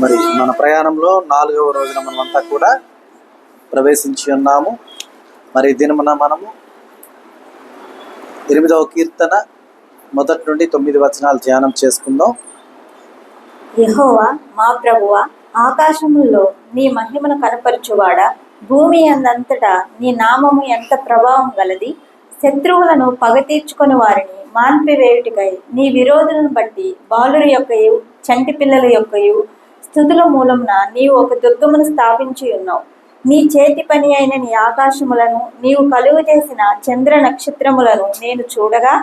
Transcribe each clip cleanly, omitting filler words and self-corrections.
మరి మన ప్రయాణంలో 4వ రోజున మనమంతా కూడా ప్రవేశించి ఉన్నాము. మరి దినమున మనము 8వ కీర్తన 1 నుండి 9 వచనాలు ధ్యానం చేసుకుందాం. యెహోవా మా ప్రభువా, ఆకాశముల్లో నీ మహిమను కనపరచువాడా, భూమి అందంతటా నీ నామము ఎంత ప్రభావం గలది. శత్రువులను పగ తీర్చుకొని వారిని మాన్పివేయుటికై నీ విరోధులను బట్టి బాలుర యొక్కయు చంటి పిల్లల యొక్కయు స్తుతుల మూలమున నీవు ఒక దుర్గమును స్థాపించి ఉన్నావు. నీ చేతి పని అయిన నీ ఆకాశములను నీవు కలుగు చేసిన చంద్ర నక్షత్రములను నేను చూడగా,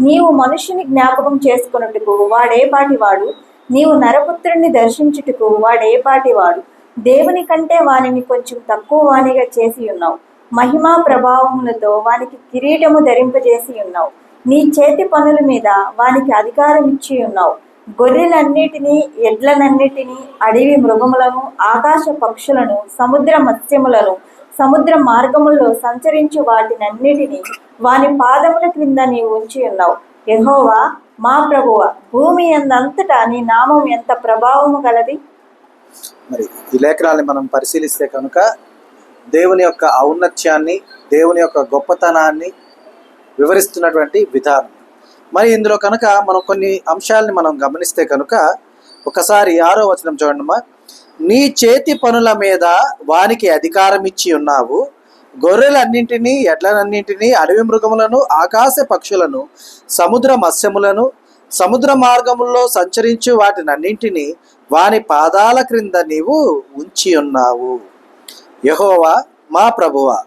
నీవు మనుష్యుని జ్ఞాపకం చేసుకొనుటకు వాడేపాటివాడు, నీవు నరపుత్రుని దర్శించుటకు వాడేపాటివాడు. దేవుని కంటే వానిని కొంచెం తక్కువ వానిగా చేసి ఉన్నావు. మహిమా ప్రభావములతో వానికి కిరీటము ధరింపజేసి ఉన్నావు. నీ చేతి పనుల మీద వానికి అధికారం ఇచ్చి ఉన్నావు. గొర్రెలన్నిటినీ, ఎడ్లనన్నిటినీ, అడవి మృగములను, ఆకాశ పక్షులను, సముద్ర మత్స్యములను, సముద్ర మార్గముల్లో సంచరించు వాటినన్నిటినీ వాని పాదముల క్రింద నీవు ఉంచి ఉన్నావు. యెహోవా మా ప్రభువ, భూమి అందంతటా నీ నామం ఎంత ప్రభావము గలది. మరి ఈ లేఖనాన్ని మనం పరిశీలిస్తే కనుక దేవుని యొక్క ఔన్నత్యాన్ని, దేవుని యొక్క గొప్పతనాన్ని వివరిస్తున్నటువంటి విధానం. మరి ఇందులో కనుక మనం కొన్ని అంశాలని మనం గమనిస్తే కనుక ఒకసారి 6వ వచనం చూడండిమా. నీ చేతి పనుల మీద వానికి అధికారం ఇచ్చి ఉన్నావు. గొర్రెలన్నింటినీ, ఎడ్లనన్నింటినీ, అడవి మృగములను, ఆకాశ పక్షులను, సముద్ర మత్స్యములను, సముద్ర మార్గముల్లో సంచరించు వాటినన్నింటినీ వాని పాదాల క్రింద నీవు ఉంచి ఉన్నావు. యెహోవా మా ప్రభువా,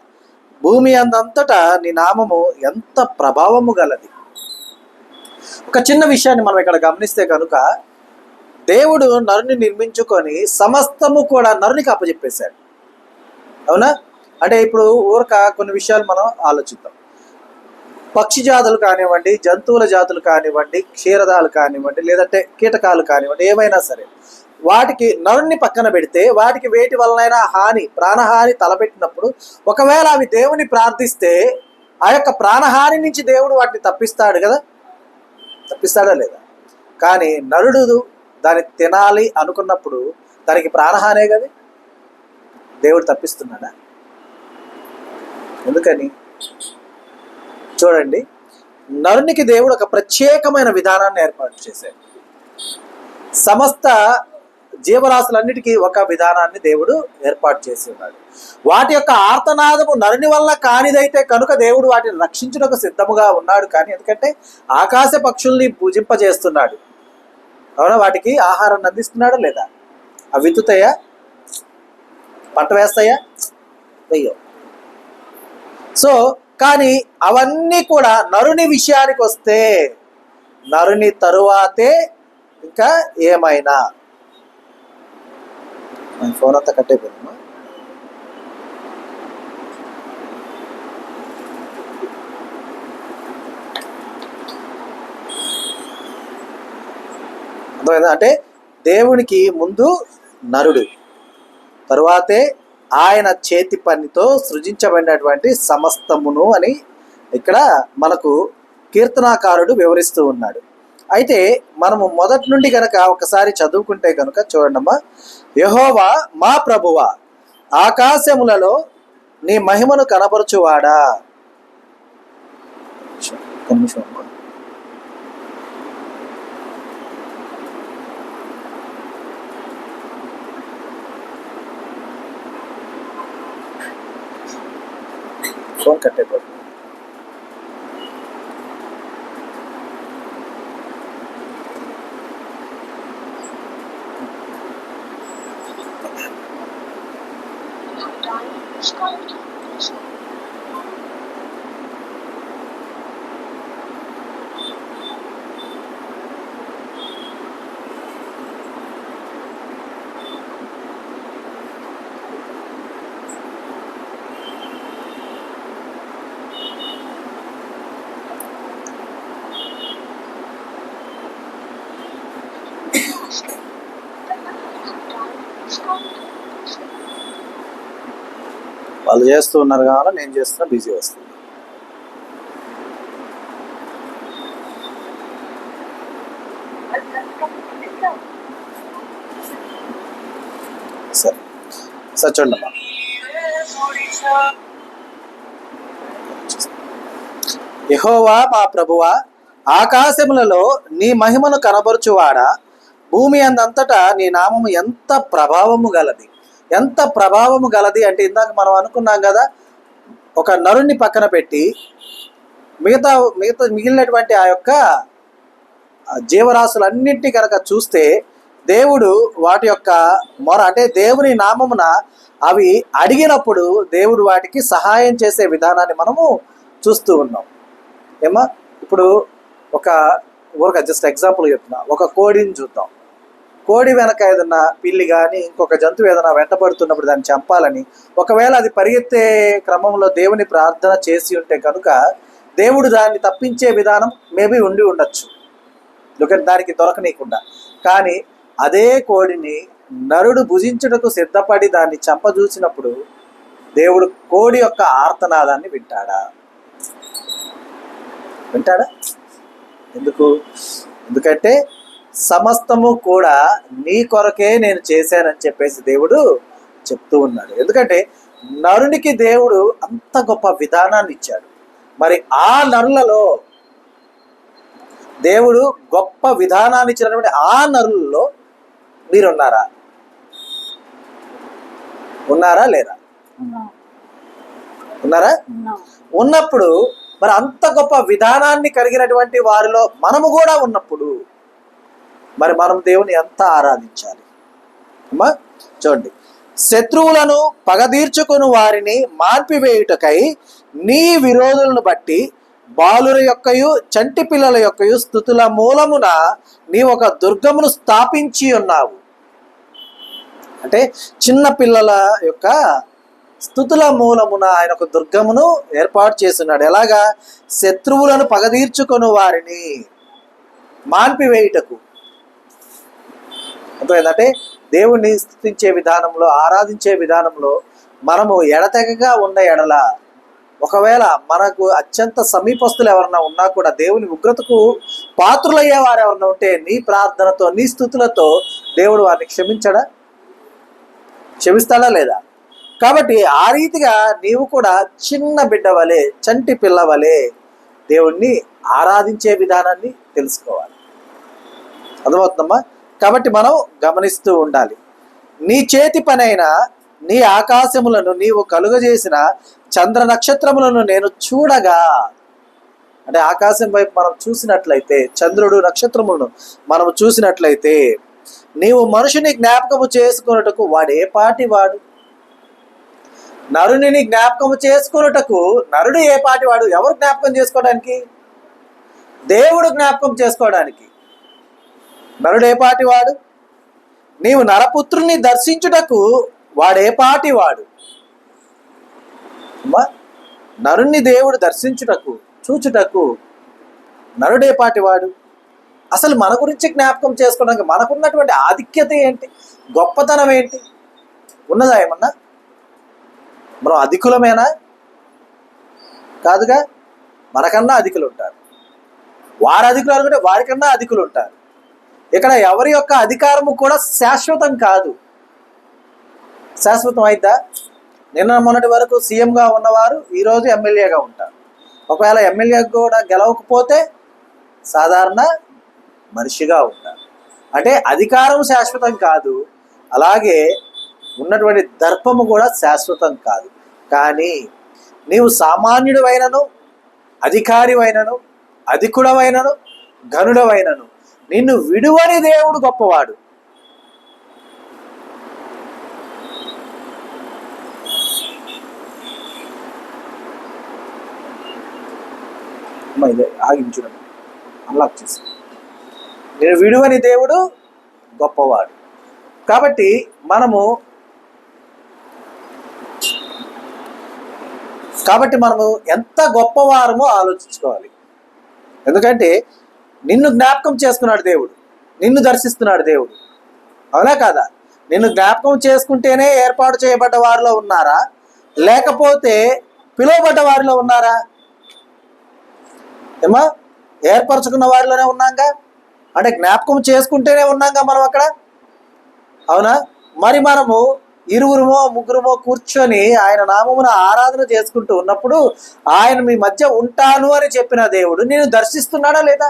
భూమి అందంతటా నీ నామము ఎంత ప్రభావము గలది. ఒక చిన్న విషయాన్ని మనం ఇక్కడ గమనిస్తే కనుక దేవుడు నరుని నిర్మించుకొని సమస్తము కూడా నరునికి అప్పచెప్పేశాడు. అవునా? అంటే ఇప్పుడు ఊరక కొన్ని విషయాలు మనం ఆలోచిద్దాం. పక్షి జాతులు కానివ్వండి, జంతువుల జాతులు కానివ్వండి, క్షీరదాలు కానివ్వండి, లేదంటే కీటకాలు కానివ్వండి, ఏమైనా సరే వాటికి నరుణ్ణి పక్కన పెడితే వాటికి వేటి వలనైనా హాని, ప్రాణహాని తలపెట్టినప్పుడు ఒకవేళ అవి దేవుని ప్రార్థిస్తే ఆ యొక్క ప్రాణహాని నుంచి దేవుడు వాటిని తప్పిస్తాడు కదా, తప్పిస్తాడా లేదా? కానీ నరుడు దాన్ని తినాలి అనుకున్నప్పుడు దానికి ప్రాణహానే కదా, దేవుడు తప్పిస్తున్నాడా? ఎందుకని చూడండి, నరునికి దేవుడు ఒక ప్రత్యేకమైన విధానాన్ని ఏర్పాటు చేశాడు. సమస్త జీవరాశులన్నిటికీ ఒక విధానాన్ని దేవుడు ఏర్పాటు చేసి ఉన్నాడు. వాటి యొక్క ఆర్తనాదము నరుని వల్ల కానిదైతే కనుక దేవుడు వాటిని రక్షించుటకు సిద్ధముగా ఉన్నాడు. కానీ ఎందుకంటే ఆకాశ పక్షుల్ని పూజింపజేస్తున్నాడు. అవునా? వాటికి ఆహారాన్ని అందిస్తున్నాడా లేదా? అవి విత్తుతాయా? పంట వేస్తాయా? వెయ్యో. సో కానీ అవన్నీ కూడా నరుని విషయానికి వస్తే నరుని తరువాతే ఇంకా ఏమైనా. ఫోన్ అంతా కట్ అయిపోయిందమ్మా. అర్థమైందా? అంటే దేవునికి ముందు నరుడు, తరువాతే ఆయన చేతి పనితో సృజించబడినటువంటి సమస్తమును అని ఇక్కడ మనకు కీర్తనాకారుడు వివరిస్తూ ఉన్నాడు. అయితే మనము మొదటి నుండి కనుక ఒకసారి చదువుకుంటే కనుక చూడండమ్మా. యెహోవా మా ప్రభువా, ఆకాశములలో నీ మహిమను కనపరచువాడా. ఫోన్ కట్ అయిపోతుంది. వాళ్ళు చేస్తూ ఉన్నారు కావాలా, నేను చేస్తున్నా, బిజీ వస్తుంది. సరే సరే చూడమ్మా. యెహోవా మా ప్రభువా, ఆకాశములలో నీ మహిమను కనబరుచువాడా, భూమి అందంతటా నీ నామము ఎంత ప్రభావము గలది. ఎంత ప్రభావము గలది అంటే ఇందాక మనం అనుకున్నాం కదా, ఒక నరుణ్ణి పక్కన పెట్టి మిగతా మిగిలినటువంటి ఆ యొక్క జీవరాశులన్నింటినీ కనుక చూస్తే దేవుడు వాటి యొక్క మొర అంటే దేవుని నామమున అవి అడిగినప్పుడు దేవుడు వాటికి సహాయం చేసే విధానాన్ని మనము చూస్తూ ఉన్నాం. ఏమా ఇప్పుడు ఒక జస్ట్ ఎగ్జాంపుల్ చెప్తున్నా, ఒక కోడిని చూద్దాం. కోడి వెనక ఏదన్నా పిల్లి కానీ ఇంకొక జంతువు ఏదైనా వెంటబడుతున్నప్పుడు దాన్ని చంపాలని ఒకవేళ అది పరిగెత్తే క్రమంలో దేవుని ప్రార్థన చేసి ఉంటే కనుక దేవుడు దాన్ని తప్పించే విధానం మేబీ ఉండి ఉండొచ్చు, దానికి దొరకనీయకుండా. కానీ అదే కోడిని నరుడు భుజించుటకు సిద్ధపడి దాన్ని చంపజూసినప్పుడు దేవుడు కోడి యొక్క ఆర్తనాదాన్ని వింటాడా? ఎందుకంటే సమస్తము కూడా నీ కొరకే నేను చేశానని చెప్పేసి దేవుడు చెప్తూ ఉన్నాడు. ఎందుకంటే నరునికి దేవుడు అంత గొప్ప విధానాన్ని ఇచ్చాడు. మరి ఆ నరులలో దేవుడు గొప్ప విధానాన్ని ఇచ్చినటువంటి ఆ నరులలో మీరున్నారా? ఉన్నారా లేరా? ఉన్నారా? ఉన్నప్పుడు మరి అంత గొప్ప విధానాన్ని కలిగినటువంటి వారిలో మనము కూడా ఉన్నప్పుడు మరి మనం దేవుని ఎంత ఆరాధించాలి అమ్మా. చూడండి, శత్రువులను పగదీర్చుకుని వారిని మాన్పివేయుటకై నీ విరోధులను బట్టి బాలుర యొక్కయు చంటి పిల్లల యొక్కయు స్తుతుల మూలమున నీ ఒక దుర్గమును స్థాపించి ఉన్నావు. అంటే చిన్న పిల్లల యొక్క స్తుతుల మూలమున ఆయన ఒక దుర్గమును ఏర్పాటు చేస్తున్నాడు. ఎలాగా? శత్రువులను పగదీర్చుకొని వారిని మాన్పివేయుటకు. అర్థమైందంటే దేవుణ్ణి స్తుతించే విధానంలో, ఆరాధించే విధానంలో మనము ఎడతెగగా ఉన్న ఎడల, ఒకవేళ మనకు అత్యంత సమీపస్తులు ఎవరన్నా ఉన్నా కూడా దేవుని ఉగ్రతకు పాత్రులయ్యే వారు ఎవరన్నా ఉంటే నీ ప్రార్థనతో నీ స్తుతులతో దేవుడు వారిని క్షమిస్తాడా లేదా? కాబట్టి ఆ రీతిగా నీవు కూడా చిన్న బిడ్డ వలె, చంటి పిల్ల వలె దేవుణ్ణి ఆరాధించే విధానాన్ని తెలుసుకోవాలి. అర్థమవుతుందమ్మా? కాబట్టి మనం గమనిస్తూ ఉండాలి. నీ చేతి పనైన నీ ఆకాశములను నీవు కలుగజేసిన చంద్ర నక్షత్రములను నేను చూడగా, అంటే ఆకాశం వైపు మనం చూసినట్లయితే, చంద్రుడు నక్షత్రములను మనం చూసినట్లయితే, నీవు మనుషుని జ్ఞాపకము చేసుకున్నటకు వాడు ఏ పాటి వాడు? నరుని జ్ఞాపకము చేసుకున్నటకు నరుడు ఏ పాటి వాడు? ఎవరు జ్ఞాపకం చేసుకోవడానికి? దేవుడు జ్ఞాపకం చేసుకోవడానికి. నరుడు ఏ పాటి వాడు? నీవు నరపుత్రుని దర్శించుటకు వాడే పాటి వాడు? నరుణ్ణి దేవుడు దర్శించుటకు, చూచుటకు నరుడే పాటి వాడు? అసలు మన గురించి జ్ఞాపకం చేసుకోవడానికి మనకున్నటువంటి ఆధిక్యత ఏంటి? గొప్పతనం ఏంటి? ఉన్నదా ఏమన్నా? మనం అధికులమేనా? కాదుగా. మనకన్నా అధికులు ఉంటారు. వారు అధికులు అనుకుంటే వారికన్నా అధికులు ఉంటారు. ఇక్కడ ఎవరి యొక్క అధికారము కూడా శాశ్వతం కాదు. శాశ్వతం అయిద్దా? నిన్న మొన్నటి వరకు సీఎంగా ఉన్నవారు ఈరోజు ఎమ్మెల్యేగా ఉంటారు. ఒకవేళ ఎమ్మెల్యే కూడా గెలవకపోతే సాధారణ మనిషిగా ఉంటారు. అంటే అధికారం శాశ్వతం కాదు, అలాగే ఉన్నటువంటి దర్పము కూడా శాశ్వతం కాదు. కానీ నీవు సామాన్యుడివైనను, అధికారివైనను, అధికుడవైనను, ఘనుడవైనను నిన్ను విడువని దేవుడు గొప్పవాడు. ఆగించడం అన్లాక్ చేసి, నేను విడువని దేవుడు గొప్పవాడు. కాబట్టి మనము ఎంత గొప్పవారమో ఆలోచించుకోవాలి. ఎందుకంటే నిన్ను జ్ఞాపకం చేసుకున్నాడు దేవుడు, నిన్ను దర్శిస్తున్నాడు దేవుడు. అవునా కాదా? నిన్ను జ్ఞాపకం చేసుకుంటేనే ఏర్పాటు చేయబడ్డ వారిలో ఉన్నారా, లేకపోతే పిలువబడ్డ వారిలో ఉన్నారా? ఏమా? ఏర్పరచుకున్న వారిలోనే ఉన్నాగా. అంటే జ్ఞాపకం చేసుకుంటూనే ఉన్నాంగా మనం అక్కడ, అవునా? మరి మనము ఇరువురుమో ముగ్గురుమో కూర్చొని ఆయన నామమున ఆరాధన చేసుకుంటూ ఉన్నప్పుడు ఆయన మీ మధ్య ఉంటాను అని చెప్పిన దేవుడు నిన్ను దర్శిస్తున్నాడా లేదా?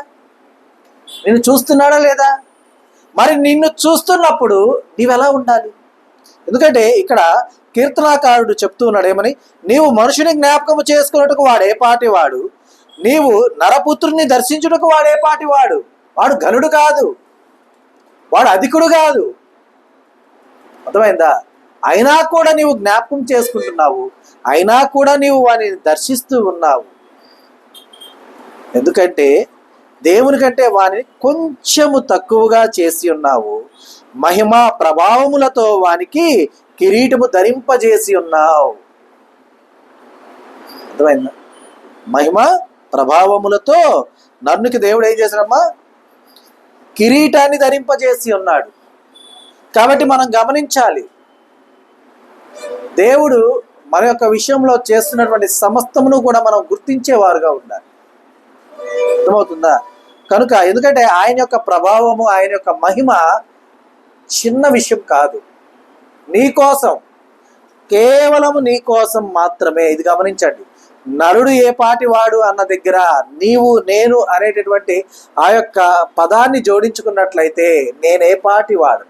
నిన్ను చూస్తున్నాడా లేదా? మరి నిన్ను చూస్తున్నప్పుడు నీవెలా ఉండాలి? ఎందుకంటే ఇక్కడ కీర్తనాకారుడు చెప్తూ ఉన్నాడు ఏమని, నీవు మనుషుని జ్ఞాపకము చేసుకున్నట్టుకు వాడే పాటి వాడు, నీవు నరపుత్రుని దర్శించుటకు వాడే పాటి వాడు. వాడు ఘనుడు కాదు, వాడు అధికుడు కాదు, అర్థమైందా? అయినా కూడా నీవు జ్ఞాపకం చేసుకుంటున్నావు, అయినా కూడా నీవు వాడిని దర్శిస్తూ ఉన్నావు. ఎందుకంటే దేవుని కంటే వానిని కొంచెము తక్కువగా చేసి ఉన్నావు, మహిమ ప్రభావములతో వానికి కిరీటము ధరింపజేసి ఉన్నావు. అర్థమైందా? మహిమ ప్రభావములతో నన్నుకి దేవుడు ఏం చేశాడమ్మా? కిరీటాన్ని ధరింపజేసి ఉన్నాడు. కాబట్టి మనం గమనించాలి, దేవుడు మన యొక్క విషయంలో చేస్తున్నటువంటి సమస్తమును కూడా మనం గుర్తించేవారుగా ఉండాలి. అర్థమవుతుందా? కనుక ఎందుకంటే ఆయన యొక్క ప్రభావము, ఆయన యొక్క మహిమ చిన్న విషయం కాదు. నీ కోసం, కేవలం నీ కోసం మాత్రమే. ఇది గమనించండి. నరుడు ఏ పాటి వాడు అన్న దగ్గర నీవు నేను అనేటటువంటి ఆ యొక్క పదాన్ని జోడించుకున్నట్లయితే నేనే పాటి వాడు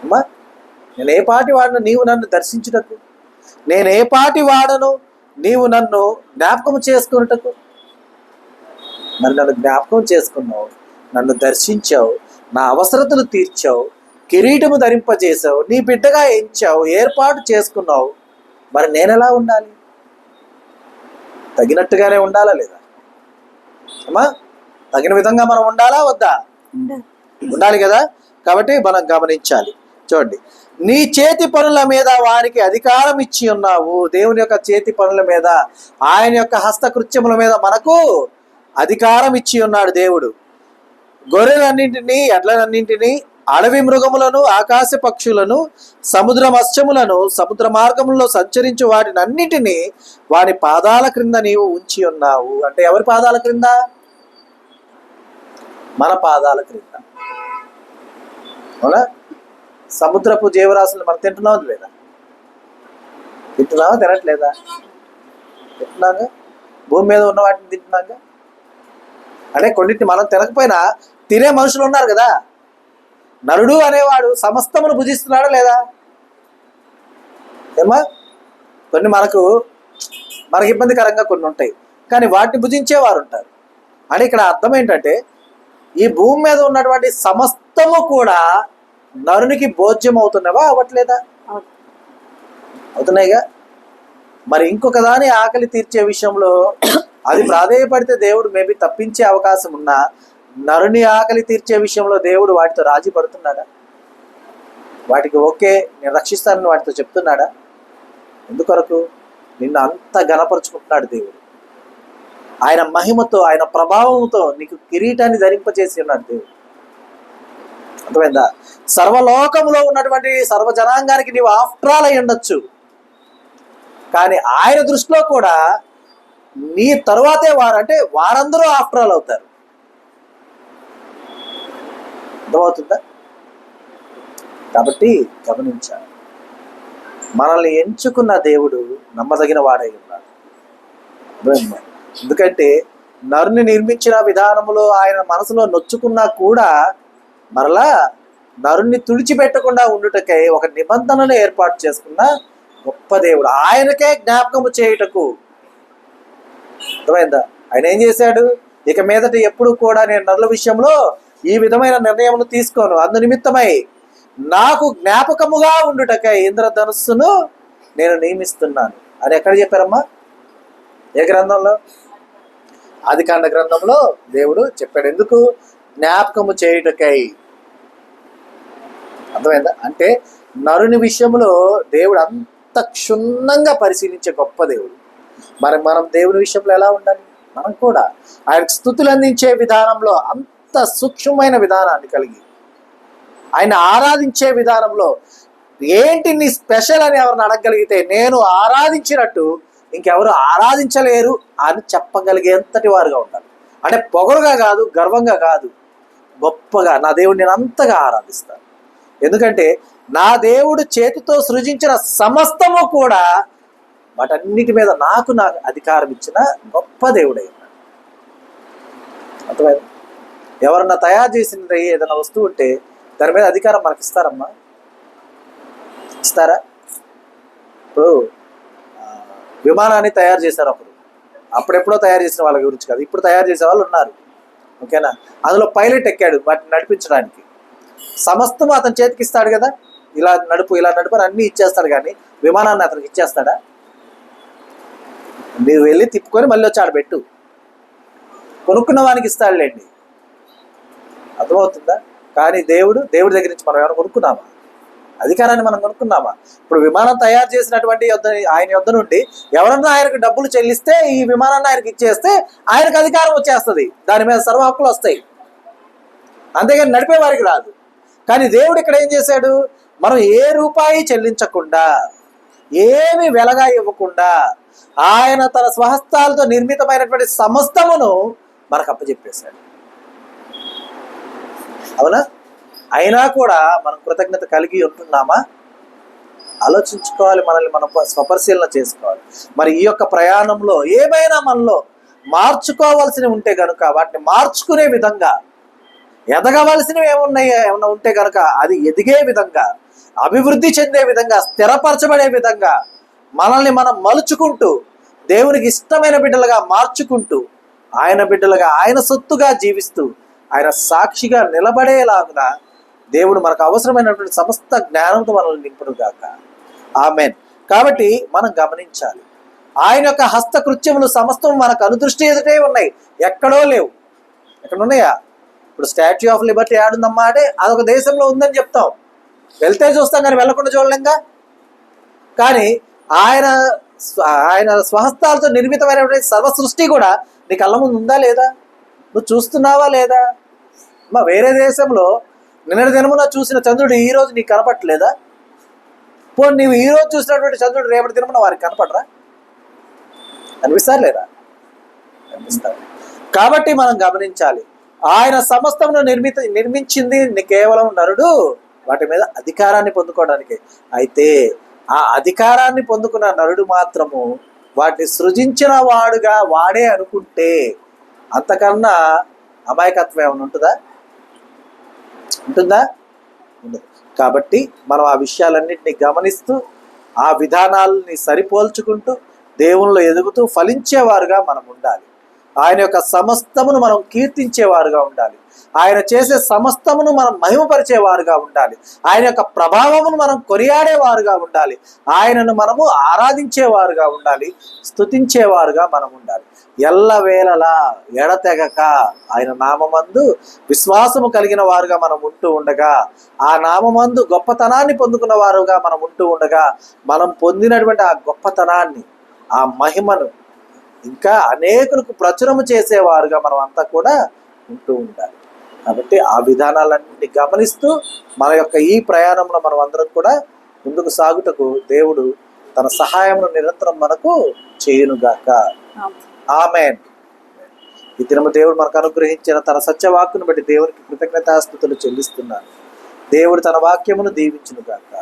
అమ్మా, నేనే పాటి వాడను నీవు నన్ను దర్శించుటకు, నేనే పాటి వాడను నీవు నన్ను జ్ఞాపకం చేసుకున్నటకు. మరి నన్ను జ్ఞాపకం చేసుకున్నావు, నన్ను దర్శించావు, నా అవసరతలు తీర్చావు, కిరీటము ధరింపజేసావు, నీ బిడ్డగా ఎంచావు, ఏర్పాటు చేసుకున్నావు. మరి నేనెలా ఉండాలి? తగినట్టుగానే ఉండాలా లేదా అమ్మా? తగిన విధంగా మనం ఉండాలా వద్దా? ఉండాలి కదా. కాబట్టి మనం గమనించాలి. చూడండి, నీ చేతి పనుల మీద వారికి అధికారం ఇచ్చి ఉన్నావు. దేవుని యొక్క చేతి పనుల మీద, ఆయన యొక్క హస్తకృత్యముల మీద మనకు అధికారం ఇచ్చి ఉన్నాడు దేవుడు. గొర్రెలన్నింటినీ, ఎడ్లనన్నింటినీ, అడవి మృగములను, ఆకాశ పక్షులను, సముద్ర మత్స్యములను, సముద్ర మార్గములలో సంచరించు వాటిని అన్నిటినీ వాని పాదాల క్రింద నీవు ఉంచి ఉన్నావు. అంటే ఎవరి పాదాల క్రింద? మన పాదాల క్రింద. అవునా? సముద్రపు జీవరాశులు మనం తింటున్నాం లేదా? తింటున్నావా? తినట్లేదా? తింటున్నాగా. భూమి మీద ఉన్న వాటిని తింటున్నాగా. అంటే కొన్నిటిని మనం తినకపోయినా తినే మనుషులు ఉన్నారు కదా. నరుడు అనేవాడు సమస్తమును భుజిస్తున్నాడా లేదా? ఏమా? కొన్ని మనకు ఇబ్బందికరంగా కొన్ని ఉంటాయి, కానీ వాటిని భుజించేవారు ఉంటారు. అని ఇక్కడ అర్థం ఏంటంటే, ఈ భూమి మీద ఉన్నటువంటి సమస్తము కూడా నరునికి భోజ్యం అవుతున్నవా? అవ్వట్లేదా? అవుతున్నాయిగా. మరి ఇంకొక దాని ఆకలి తీర్చే విషయంలో అది ప్రాధేయపడితే దేవుడు మేబీ తప్పించే అవకాశం ఉన్నా, నరుని ఆకలి తీర్చే విషయంలో దేవుడు వాటితో రాజీ పడుతున్నాడా? వాటికి ఓకే నేను రక్షిస్తానని వాటితో చెప్తున్నాడా? ఎందుకొరకు? నిన్ను అంత ఘనపరుచుకుంటున్నాడు దేవుడు. ఆయన మహిమతో, ఆయన ప్రభావంతో నీకు కిరీటాన్ని ధరింపచేసి ఉన్నాడు దేవుడు. అర్థమైందా? సర్వలోకములో ఉన్నటువంటి సర్వజనాంగానికి నీవు ఆఫ్టర్ ఆల్ అయి ఉండొచ్చు, కానీ ఆయన దృష్టిలో కూడా నీ తరువాతే అంటే వారందరూ ఆఫ్టర్ ఆల్ అవుతారు. అర్థమవుతుందా? కాబట్టి గమనించాలి, మనల్ని ఎంచుకున్న దేవుడు నమ్మదగిన వాడై ఉన్నాడు. ఎందుకంటే నరుని నిర్మించిన విధానములో ఆయన మనసులో నొచ్చుకున్నా కూడా మరలా నరుణ్ణి తుడిచిపెట్టకుండా ఉండుటకై ఒక నిబంధనను ఏర్పాటు చేసుకున్న గొప్ప దేవుడు. ఆయనకే జ్ఞాపకము చేయుటకు. అర్థమైందా? ఆయన ఏం చేశాడు? ఇక మీదట ఎప్పుడు కూడా నేను నరుల విషయంలో ఈ విధమైన నిర్ణయమును తీసుకోను, అందు నిమిత్తమై నాకు జ్ఞాపకముగా ఉండుటకై ఇంద్రధనుస్సును నేను నియమిస్తున్నాను అని ఎక్కడ చెప్పారమ్మా? ఏ గ్రంథంలో? ఆదికాండ గ్రంథంలో దేవుడు చెప్పాడు. ఎందుకు? జ్ఞాపకము చేయుటకై. అర్థమైందా? అంటే నరుని విషయంలో దేవుడు అంత క్షుణ్ణంగా పరిశీలించే గొప్ప దేవుడు. మరి మనం దేవుని విషయంలో ఎలా ఉండాలి? మనం కూడా ఆయనకు స్తుతులు అందించే విధానంలో అంత సూక్ష్మమైన విధానాన్ని కలిగి, ఆయన ఆరాధించే విధానంలో ఏంటి నీ స్పెషల్ అని ఎవరిని అడగగలిగితే నేను ఆరాధించినట్టు ఇంకెవరు ఆరాధించలేరు అని చెప్పగలిగేంతటి వారుగా ఉండాలి. అంటే పొగరుగా కాదు, గర్వంగా కాదు, గొప్పగా నా దేవుడు నేను అంతగా ఆరాధిస్తాను. ఎందుకంటే నా దేవుడు చేతితో సృజించిన సమస్తము కూడా వాటన్నిటి మీద నాకు అధికారం ఇచ్చిన గొప్ప దేవుడై ఉన్నాడు. అర్థమైంది? ఎవరన్నా తయారు చేసినది ఏదైనా వస్తువు ఉంటే దాని మీద అధికారం మనకి ఇస్తారమ్మా? ఇస్తారా? ఇప్పుడు విమానాన్ని తయారు చేశారు అప్పుడు, అప్పుడెప్పుడో తయారు చేసిన వాళ్ళ గురించి కాదు, ఇప్పుడు తయారు చేసే వాళ్ళు ఉన్నారు. ఓకేనా? అందులో పైలట్ ఎక్కాడు వాటిని నడిపించడానికి. సమస్తం అతని చేతికి ఇస్తాడు కదా, ఇలా నడుపు ఇలా నడుపు అని అన్నీ ఇచ్చేస్తాడు. కానీ విమానాన్ని అతనికి ఇచ్చేస్తాడా? నువ్వు వెళ్ళి తిప్పుకొని మళ్ళీ వచ్చి ఆడ పెట్టు, కొనుక్కున్న వానికి ఇస్తాడులేండి. అర్థమవుతుందా? కానీ దేవుడి దగ్గర నుంచి మనం ఏమైనా కొనుక్కున్నామా? అధికారాన్ని మనం కొనుక్కున్నామా? ఇప్పుడు విమానం తయారు చేసినటువంటి ఆయన యొద్ద నుండి ఎవరన్నా ఆయనకు డబ్బులు చెల్లిస్తే ఈ విమానాన్ని ఆయనకి ఇచ్చేస్తే ఆయనకు అధికారం వచ్చేస్తుంది, దాని మీద సర్వ హక్కులు వస్తాయి. అంతేగాని నడిపే వారికి రాదు. కానీ దేవుడు ఇక్కడ ఏం చేశాడు? మనం ఏ రూపాయి చెల్లించకుండా, ఏమి వెలగా ఇవ్వకుండా ఆయన తన స్వహస్తాలతో నిర్మితమైనటువంటి సమస్తమును మనకు అప్పచెప్పేశాడు. అవునా? అయినా కూడా మనం కృతజ్ఞత కలిగి ఉంటున్నామా? ఆలోచించుకోవాలి, మనల్ని మనం స్వపరిశీలన చేసుకోవాలి. మరి ఈ యొక్క ప్రయాణంలో ఏమైనా మనలో మార్చుకోవాల్సినవి ఉంటే కనుక వాటిని మార్చుకునే విధంగా, ఎదగవలసినవి ఏమన్నా ఉంటే కనుక అది ఎదిగే విధంగా, అభివృద్ధి చెందే విధంగా, స్థిరపరచబడే విధంగా మనల్ని మనం మలుచుకుంటూ దేవునికి ఇష్టమైన బిడ్డలుగా మార్చుకుంటూ ఆయన బిడ్డలుగా ఆయన సొత్తుగా జీవిస్తూ ఆయన సాక్షిగా నిలబడేలాగా దేవుడు మనకు అవసరమైనటువంటి సమస్త జ్ఞానంతో మనల్ని నింపుడుగాక. ఆమెన్. కాబట్టి మనం గమనించాలి, ఆయన యొక్క హస్తకృత్యములు సమస్తం మనకు అనుదృష్టి ఎదుటే ఉన్నాయి, ఎక్కడో లేవు. ఎక్కడ ఉన్నాయా? ఇప్పుడు స్టాచ్యూ ఆఫ్ లిబర్టీ ఆడుందమ్మా అంటే అదొక దేశంలో ఉందని చెప్తాం, వెళ్తే చూస్తాం కానీ వెళ్ళకుండా చూడలేంగా. కానీ ఆయన స్వహస్తాలతో నిర్మితమైనటువంటి సర్వ సృష్టి కూడా నీ కళ్ళ ముందు ఉందా లేదా? నువ్వు చూస్తున్నావా లేదా? మా వేరే దేశంలో నిన్నటి దినమున చూసిన చంద్రుడు ఈ రోజు నీకు కనపట్టలేదా? పోనీ నీవు ఈ రోజు చూసినటువంటి చంద్రుడు రేపటి దినమున వారికి కనపడరా? కనిపిస్తారు లేదా? కనిపిస్తారు. కాబట్టి మనం గమనించాలి, ఆయన సమస్తమును నిర్మించింది కేవలం నరుడు వాటి మీద అధికారాన్ని పొందుకోవడానికి. అయితే ఆ అధికారాన్ని పొందుకున్న నరుడు మాత్రము వాటిని సృజించిన వాడుగా వాడే అనుకుంటే అంతకన్నా అమాయకత్వం ఏమైనా ఉంటుందా? ఉండదు. కాబట్టి మనం ఆ విషయాలన్నింటినీ గమనిస్తూ ఆ విధానాలని సరిపోల్చుకుంటూ దేవునిలో ఎదుగుతూ ఫలించేవారుగా మనం ఉండాలి. ఆయన యొక్క సమస్తమును మనం కీర్తించేవారుగా ఉండాలి. ఆయన చేసే సమస్తమును మనం మహిమపరిచేవారుగా ఉండాలి. ఆయన యొక్క ప్రభావమును మనం కొనియాడేవారుగా ఉండాలి. ఆయనను మనము ఆరాధించేవారుగా ఉండాలి, స్తుతించేవారుగా మనం ఉండాలి. ఎల్లవేళలా ఎడతెగక ఆయన నామమందు విశ్వాసము కలిగిన వారుగా మనం ఉంటూ ఉండగా, ఆ నామమందు గొప్పతనాన్ని పొందుకున్న వారుగా మనం ఉంటూ ఉండగా, మనం పొందినటువంటి ఆ గొప్పతనాన్ని, ఆ మహిమను ఇంకా అనేకులకు ప్రచురము చేసేవారుగా మనం అంతా కూడా ఉంటూ ఉండాలి. కాబట్టి ఆ విధానాలన్నింటినీ గమనిస్తూ మన యొక్క ఈ ప్రయాణంలో మనం అందరం కూడా ముందుకు సాగుటకు దేవుడు తన సహాయమును నిరంతరం మనకు చేయునుగాక. ఆమేన్. ఈ దినము దేవుడు మనకు అనుగ్రహించిన తన సత్యవాక్కును బట్టి దేవునికి కృతజ్ఞతాస్తుతులు చెల్లిస్తున్నాను. దేవుడు తన వాక్యమును దీవించునుగాక.